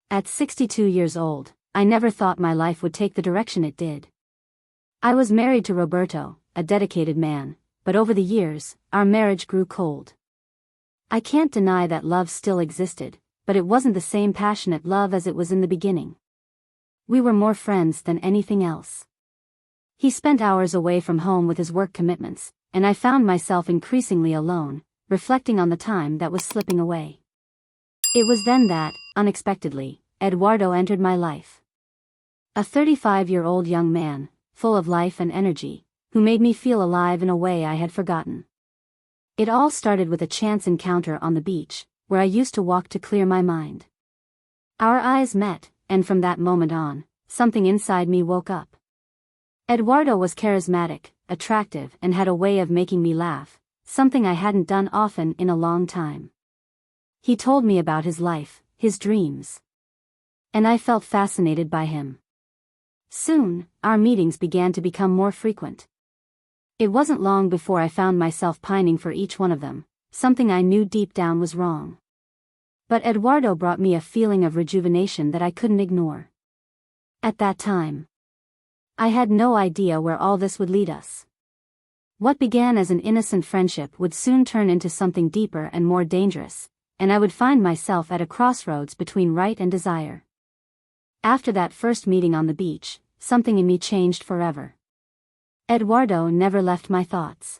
At 62 years old, I never thought my life would take the direction it did. I was married to Roberto, a dedicated man, but over the years, our marriage grew cold. I can't deny that love still existed, but it wasn't the same passionate love as it was in the beginning. We were more friends than anything else. He spent hours away from home with his work commitments, and I found myself increasingly alone, reflecting on the time that was slipping away. It was then that, unexpectedly, Eduardo entered my life. A 35-year-old young man, full of life and energy, who made me feel alive in a way I had forgotten. It all started with a chance encounter on the beach, where I used to walk to clear my mind. Our eyes met, and from that moment on, something inside me woke up. Eduardo was charismatic, attractive, and had a way of making me laugh, something I hadn't done often in a long time. He told me about his life, his dreams. And I felt fascinated by him. Soon, our meetings began to become more frequent. It wasn't long before I found myself pining for each one of them, something I knew deep down was wrong. But Eduardo brought me a feeling of rejuvenation that I couldn't ignore. At that time, I had no idea where all this would lead us. What began as an innocent friendship would soon turn into something deeper and more dangerous, and I would find myself at a crossroads between right and desire. After that first meeting on the beach, something in me changed forever. Eduardo never left my thoughts.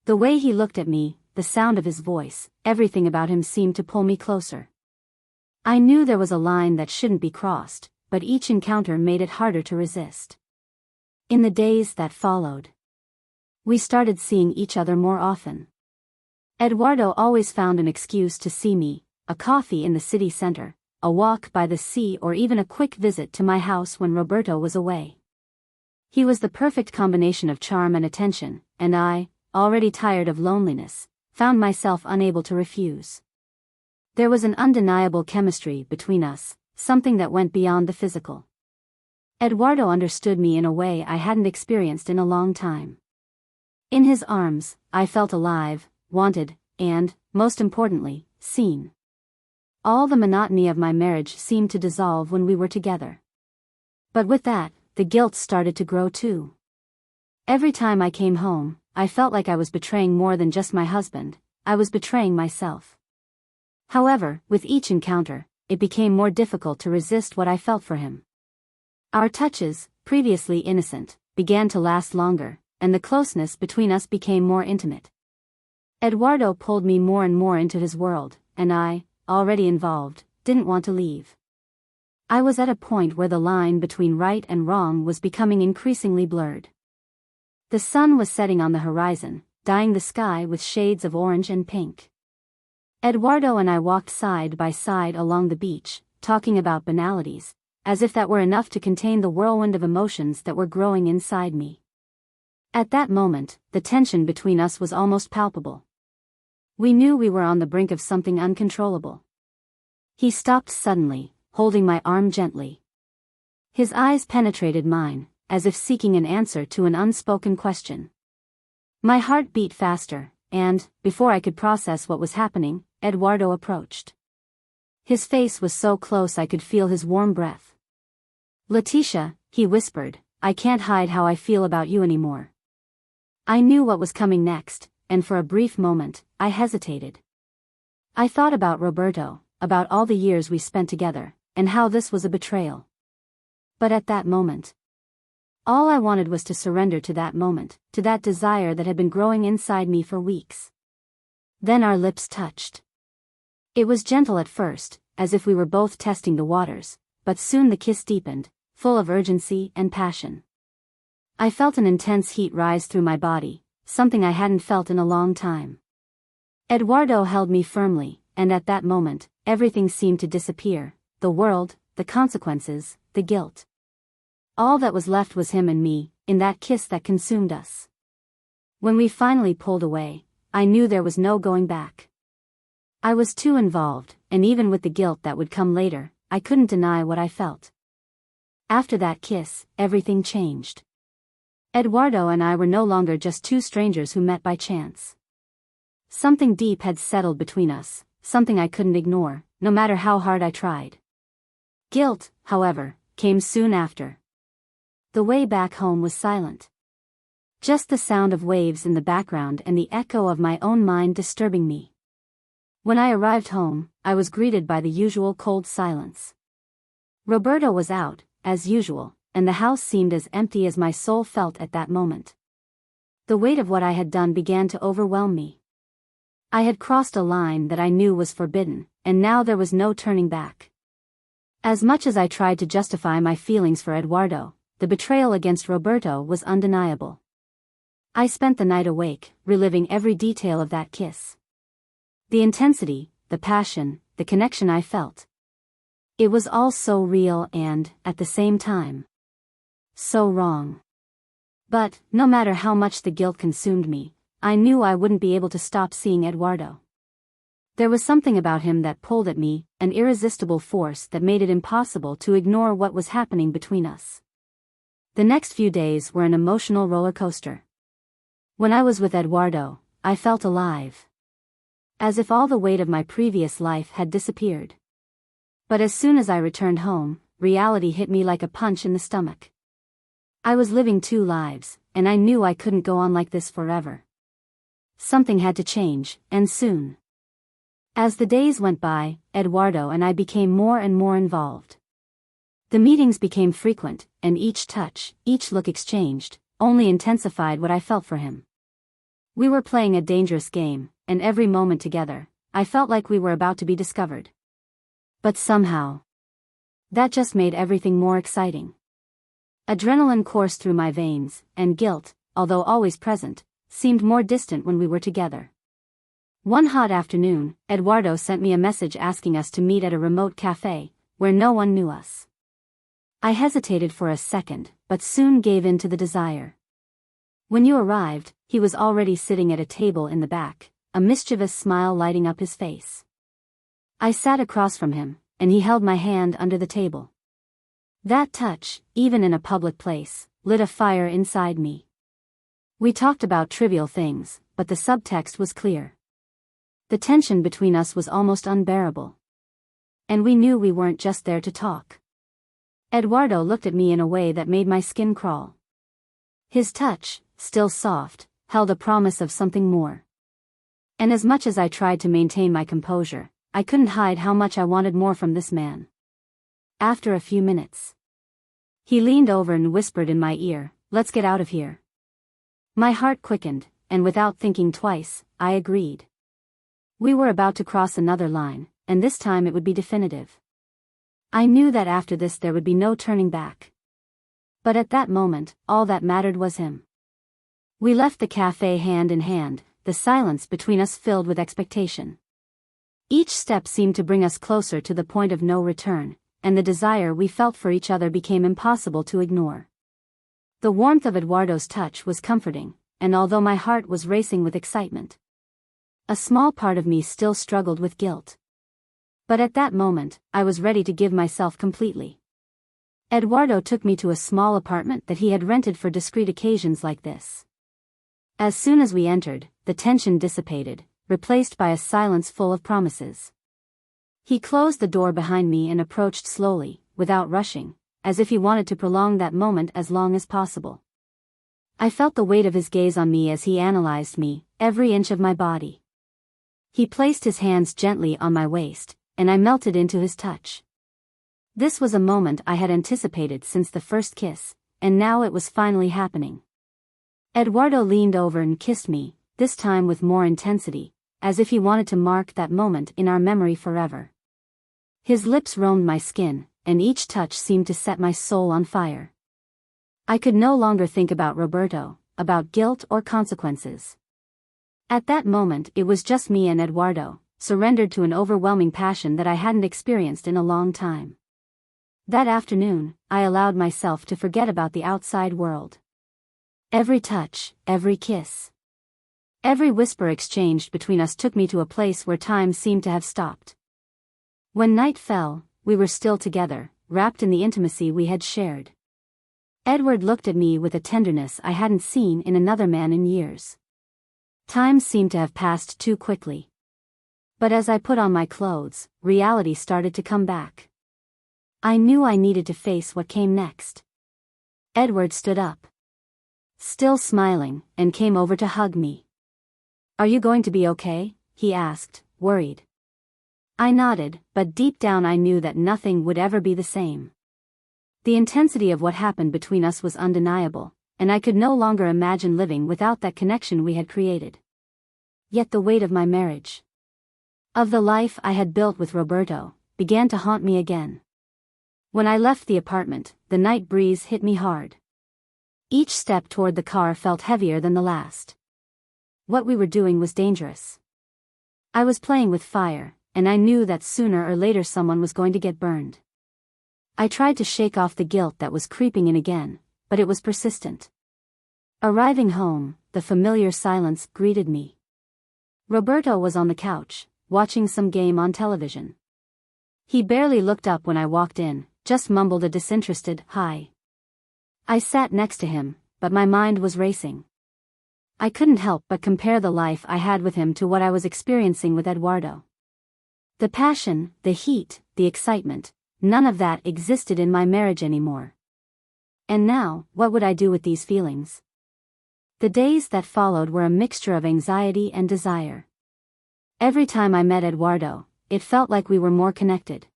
The way he looked at me, the sound of his voice, everything about him seemed to pull me closer. I knew there was a line that shouldn't be crossed, but each encounter made it harder to resist. In the days that followed, we started seeing each other more often. Eduardo always found an excuse to see me, a coffee in the city center, a walk by the sea, or even a quick visit to my house when Roberto was away. He was the perfect combination of charm and attention, and I, already tired of loneliness, found myself unable to refuse. There was an undeniable chemistry between us, something that went beyond the physical. Eduardo understood me in a way I hadn't experienced in a long time. In his arms, I felt alive, wanted, and, most importantly, seen. All the monotony of my marriage seemed to dissolve when we were together. But with that, the guilt started to grow too. Every time I came home, I felt like I was betraying more than just my husband, I was betraying myself. However, with each encounter, it became more difficult to resist what I felt for him. Our touches, previously innocent, began to last longer, and the closeness between us became more intimate. Eduardo pulled me more and more into his world, and I, already involved, didn't want to leave. I was at a point where the line between right and wrong was becoming increasingly blurred. The sun was setting on the horizon, dyeing the sky with shades of orange and pink. Eduardo and I walked side by side along the beach, talking about banalities, as if that were enough to contain the whirlwind of emotions that were growing inside me. At that moment, the tension between us was almost palpable. We knew we were on the brink of something uncontrollable. He stopped suddenly, holding my arm gently. His eyes penetrated mine, as if seeking an answer to an unspoken question. My heart beat faster, and, before I could process what was happening, Eduardo approached. His face was so close I could feel his warm breath. "Leticia," he whispered, "I can't hide how I feel about you anymore." I knew what was coming next, and for a brief moment, I hesitated. I thought about Roberto, about all the years we spent together, and how this was a betrayal. But at that moment, all I wanted was to surrender to that moment, to that desire that had been growing inside me for weeks. Then our lips touched. It was gentle at first, as if we were both testing the waters, but soon the kiss deepened, full of urgency and passion. I felt an intense heat rise through my body, something I hadn't felt in a long time. Eduardo held me firmly, and at that moment, everything seemed to disappear, the world, the consequences, the guilt. All that was left was him and me, in that kiss that consumed us. When we finally pulled away, I knew there was no going back. I was too involved, and even with the guilt that would come later, I couldn't deny what I felt. After that kiss, everything changed. Eduardo and I were no longer just two strangers who met by chance. Something deep had settled between us, something I couldn't ignore, no matter how hard I tried. Guilt, however, came soon after. The way back home was silent. Just the sound of waves in the background and the echo of my own mind disturbing me. When I arrived home, I was greeted by the usual cold silence. Roberto was out, as usual, and the house seemed as empty as my soul felt at that moment. The weight of what I had done began to overwhelm me. I had crossed a line that I knew was forbidden, and now there was no turning back. As much as I tried to justify my feelings for Eduardo, the betrayal against Roberto was undeniable. I spent the night awake, reliving every detail of that kiss. The intensity, the passion, the connection I felt. It was all so real and, at the same time, so wrong. But, no matter how much the guilt consumed me, I knew I wouldn't be able to stop seeing Eduardo. There was something about him that pulled at me, an irresistible force that made it impossible to ignore what was happening between us. The next few days were an emotional roller coaster. When I was with Eduardo, I felt alive. As if all the weight of my previous life had disappeared. But as soon as I returned home, reality hit me like a punch in the stomach. I was living two lives, and I knew I couldn't go on like this forever. Something had to change, and soon. As the days went by, Eduardo and I became more and more involved. The meetings became frequent, and each touch, each look exchanged, only intensified what I felt for him. We were playing a dangerous game, and every moment together, I felt like we were about to be discovered. But somehow, that just made everything more exciting. Adrenaline coursed through my veins, and guilt, although always present, seemed more distant when we were together. One hot afternoon, Eduardo sent me a message asking us to meet at a remote cafe, where no one knew us. I hesitated for a second, but soon gave in to the desire. When you arrived, he was already sitting at a table in the back, a mischievous smile lighting up his face. I sat across from him, and he held my hand under the table. That touch, even in a public place, lit a fire inside me. We talked about trivial things, but the subtext was clear. The tension between us was almost unbearable. And we knew we weren't just there to talk. Eduardo looked at me in a way that made my skin crawl. His touch, still soft, held a promise of something more. And as much as I tried to maintain my composure, I couldn't hide how much I wanted more from this man. After a few minutes, he leaned over and whispered in my ear, "Let's get out of here." My heart quickened, and without thinking twice, I agreed. We were about to cross another line, and this time it would be definitive. I knew that after this there would be no turning back. But at that moment, all that mattered was him. We left the cafe hand in hand, the silence between us filled with expectation. Each step seemed to bring us closer to the point of no return, and the desire we felt for each other became impossible to ignore. The warmth of Eduardo's touch was comforting, and although my heart was racing with excitement, a small part of me still struggled with guilt. But at that moment, I was ready to give myself completely. Eduardo took me to a small apartment that he had rented for discreet occasions like this. As soon as we entered, the tension dissipated, replaced by a silence full of promises. He closed the door behind me and approached slowly, without rushing, as if he wanted to prolong that moment as long as possible. I felt the weight of his gaze on me as he analyzed me, every inch of my body. He placed his hands gently on my waist, and I melted into his touch. This was a moment I had anticipated since the first kiss, and now it was finally happening. Eduardo leaned over and kissed me, this time with more intensity, as if he wanted to mark that moment in our memory forever. His lips roamed my skin, and each touch seemed to set my soul on fire. I could no longer think about Roberto, about guilt or consequences. At that moment it was just me and Eduardo, surrendered to an overwhelming passion that I hadn't experienced in a long time. That afternoon, I allowed myself to forget about the outside world. Every touch, every kiss, every whisper exchanged between us took me to a place where time seemed to have stopped. When night fell, we were still together, wrapped in the intimacy we had shared. Edward looked at me with a tenderness I hadn't seen in another man in years. Time seemed to have passed too quickly. But as I put on my clothes, reality started to come back. I knew I needed to face what came next. Edward stood up, still smiling, and came over to hug me. "Are you going to be okay?" he asked, worried. I nodded, but deep down I knew that nothing would ever be the same. The intensity of what happened between us was undeniable, and I could no longer imagine living without that connection we had created. Yet the weight of my marriage, of the life I had built with Roberto, began to haunt me again. When I left the apartment, the night breeze hit me hard. Each step toward the car felt heavier than the last. What we were doing was dangerous. I was playing with fire, and I knew that sooner or later someone was going to get burned. I tried to shake off the guilt that was creeping in again, but it was persistent. Arriving home, the familiar silence greeted me. Roberto was on the couch, watching some game on television. He barely looked up when I walked in, just mumbled a disinterested "hi." I sat next to him, but my mind was racing. I couldn't help but compare the life I had with him to what I was experiencing with Eduardo. The passion, the heat, the excitement, none of that existed in my marriage anymore. And now, what would I do with these feelings? The days that followed were a mixture of anxiety and desire. Every time I met Eduardo, it felt like we were more connected.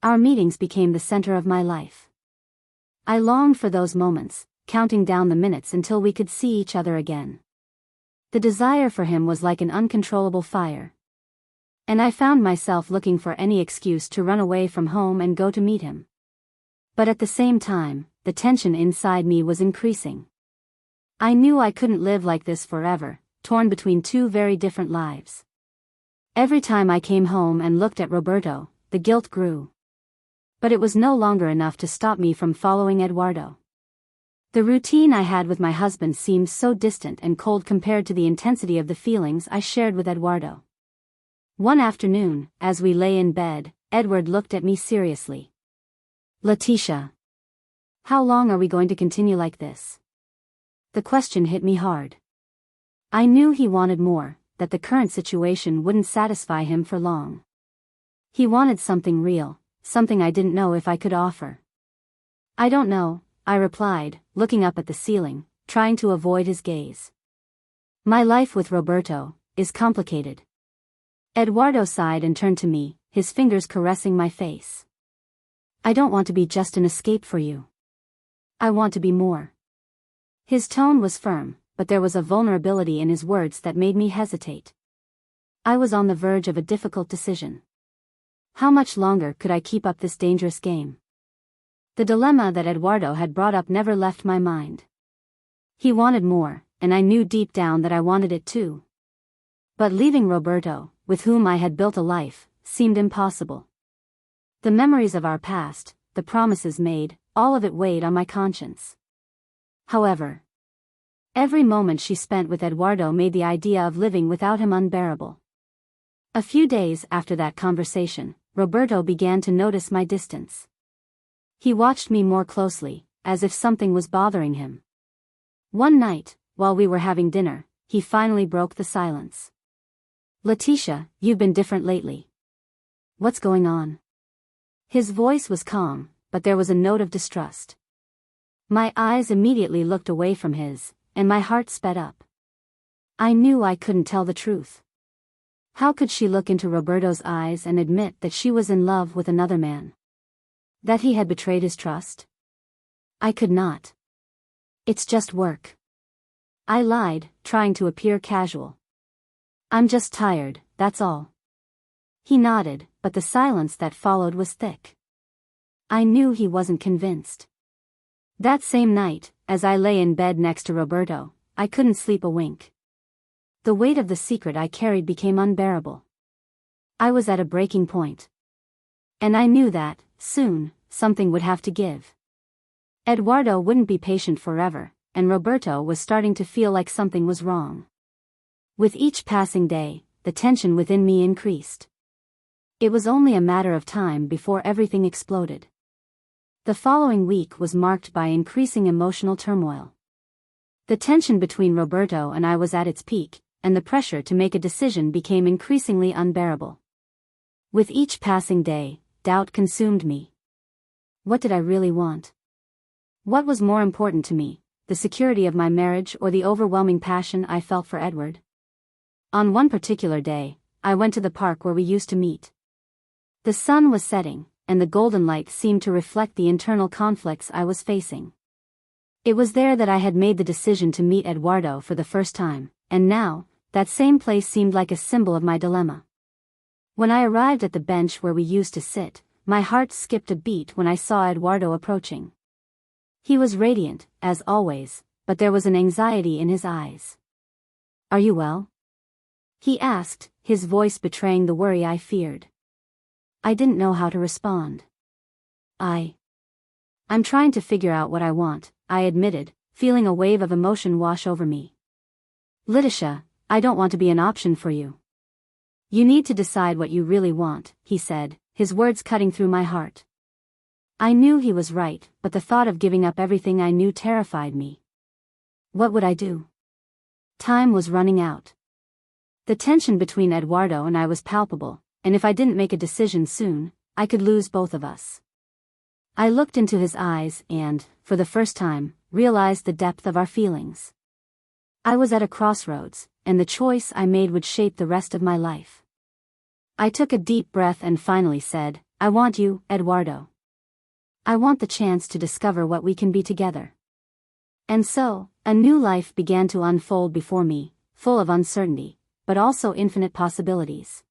Our meetings became the center of my life. I longed for those moments, counting down the minutes until we could see each other again. The desire for him was like an uncontrollable fire. And I found myself looking for any excuse to run away from home and go to meet him. But at the same time, the tension inside me was increasing. I knew I couldn't live like this forever, torn between two very different lives. Every time I came home and looked at Roberto, the guilt grew. But it was no longer enough to stop me from following Eduardo. The routine I had with my husband seemed so distant and cold compared to the intensity of the feelings I shared with Eduardo. One afternoon, as we lay in bed, Edward looked at me seriously. "Leticia, how long are we going to continue like this?" The question hit me hard. I knew he wanted more, that the current situation wouldn't satisfy him for long. He wanted something real, something I didn't know if I could offer. "I don't know," I replied, looking up at the ceiling, trying to avoid his gaze. "My life with Roberto is complicated." Eduardo sighed and turned to me, his fingers caressing my face. "I don't want to be just an escape for you. I want to be more." His tone was firm, but there was a vulnerability in his words that made me hesitate. I was on the verge of a difficult decision. How much longer could I keep up this dangerous game? The dilemma that Eduardo had brought up never left my mind. He wanted more, and I knew deep down that I wanted it too. But leaving Roberto, with whom I had built a life, seemed impossible. The memories of our past, the promises made, all of it weighed on my conscience. However, every moment she spent with Eduardo made the idea of living without him unbearable. A few days after that conversation, Roberto began to notice my distance. He watched me more closely, as if something was bothering him. One night, while we were having dinner, he finally broke the silence. "Leticia, you've been different lately. What's going on?" His voice was calm, but there was a note of distrust. My eyes immediately looked away from his, and my heart sped up. I knew I couldn't tell the truth. How could she look into Roberto's eyes and admit that she was in love with another man? That he had betrayed his trust? I could not. "It's just work," I lied, trying to appear casual. "I'm just tired, that's all." He nodded, but the silence that followed was thick. I knew he wasn't convinced. That same night, as I lay in bed next to Roberto, I couldn't sleep a wink. The weight of the secret I carried became unbearable. I was at a breaking point. And I knew that, soon, something would have to give. Eduardo wouldn't be patient forever, and Roberto was starting to feel like something was wrong. With each passing day, the tension within me increased. It was only a matter of time before everything exploded. The following week was marked by increasing emotional turmoil. The tension between Roberto and I was at its peak, and the pressure to make a decision became increasingly unbearable. With each passing day, doubt consumed me. What did I really want? What was more important to me, the security of my marriage or the overwhelming passion I felt for Edward? On one particular day, I went to the park where we used to meet. The sun was setting, and the golden light seemed to reflect the internal conflicts I was facing. It was there that I had made the decision to meet Eduardo for the first time, and now, that same place seemed like a symbol of my dilemma. When I arrived at the bench where we used to sit, my heart skipped a beat when I saw Eduardo approaching. He was radiant, as always, but there was an anxiety in his eyes. "Are you well?" he asked, his voice betraying the worry I feared. I didn't know how to respond. I'm trying to figure out what I want, I admitted, feeling a wave of emotion wash over me. "Lidisha, I don't want to be an option for you. You need to decide what you really want," he said, his words cutting through my heart. I knew he was right, but the thought of giving up everything I knew terrified me. What would I do? Time was running out. The tension between Eduardo and I was palpable, and if I didn't make a decision soon, I could lose both of us. I looked into his eyes and, for the first time, realized the depth of our feelings. I was at a crossroads, and the choice I made would shape the rest of my life. I took a deep breath and finally said, "I want you, Eduardo. I want the chance to discover what we can be together." And so, a new life began to unfold before me, full of uncertainty, but also infinite possibilities.